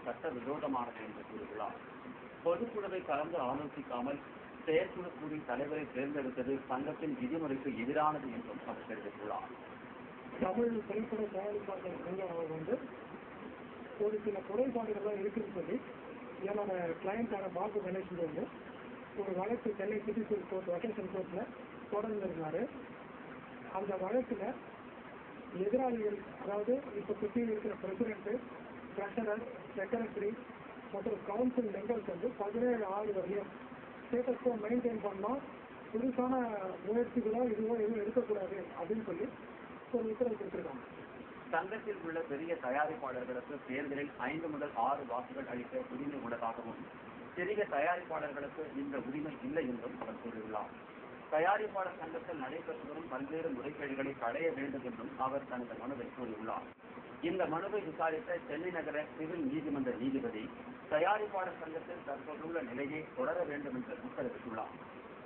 சட்டவிரோதமானது என்று கூறுகிறார். பொதுக்குழுவை கலந்து ஆலோசிக்காமல் செயற்குழு கூடி தலைவரை தேர்ந்தெடுத்தது சங்கத்தின் விதிமுறைக்கு எதிரானது என்றும் அவர் தெரிவித்துள்ளார். தமிழ் திரைப்பட தயாரிப்பாளர் சங்கம் ஒரு சில குறைபாடுகள்லாம் இருக்குன்னு சொல்லி என்னோட கிளையண்டான பாபு கணேசன் ஒரு வழக்கு சென்னை சிட்டி கோர்ட் வெக்கேஷன் கோர்ட்டில் தொடர்ந்திருந்தார். அந்த வழக்கில் எதிராளிகள், அதாவது இப்போ சுற்றியில் இருக்கிற பிரசிடென்ட்டு, ட்ரெஷரர், செக்ரட்டரி மற்றும் கவுன்சில் மெம்பர்ஸ் 17/6 வரையும் ஸ்டேட்டஸ்கோ மெயின்டைன் பண்ணால் புதுசான முயற்சிகளோ இதுவோ எதுவும் எடுக்கக்கூடாது அப்படின்னு சொல்லி ஒரு உத்தரவு கொடுத்துருக்காங்க. சங்கத்தில் உள்ள பெரிய தயாரிப்பாளர்களுக்கு தேர்தலில் 5 முதல் 6 வாக்குகள் அளிக்க உரிமை உள்ளதாகவும் சிறிய தயாரிப்பாளர்களுக்கு இந்த உரிமை இல்லை என்றும் அவர் கூறியுள்ளார். தயாரிப்பாளர் சங்கத்தில் நடைபெற்று வரும் பல்வேறு முறைகேடுகளை களைய வேண்டும் என்றும் அவர் தனது மனுவை கூறியுள்ளார். இந்த மனுவை விசாரித்த சென்னை நகர சிவில் நீதிமன்ற நீதிபதி தயாரிப்பாளர் சங்கத்தில் தற்போதுள்ள நிலையை தொடர வேண்டும் என்று உத்தரவிட்டுள்ளார்.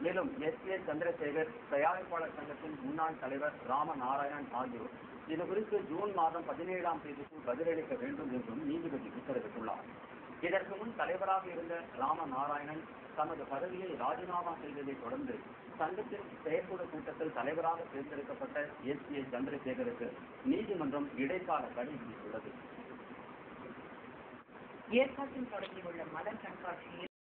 மேலும் S.A. சந்திரசேகர், தயாரிப்பாளர் சங்கத்தின் முன்னாள் தலைவர் ராமநாராயணன் ஆகியோர் இதுகுறித்து ஜூன் மாதம் 17ஆம் தேதிக்கு பதிலளிக்க வேண்டும் என்றும் நீதிபதி உத்தரவிட்டுள்ளார். இதற்கு முன் தலைவராக இருந்த ராமநாராயணன் தமது பதவியை ராஜினாமா செய்ததை தொடர்ந்து சங்கத்தின் செயற்குழு கூட்டத்தில் தலைவராக தேர்ந்தெடுக்கப்பட்ட S.A. சந்திரசேகருக்கு நீதிமன்றம் இடைக்கால தடை விதித்துள்ளது. ஏற்காட்டில் தொடங்கியுள்ள மலர் கண்காட்சியில்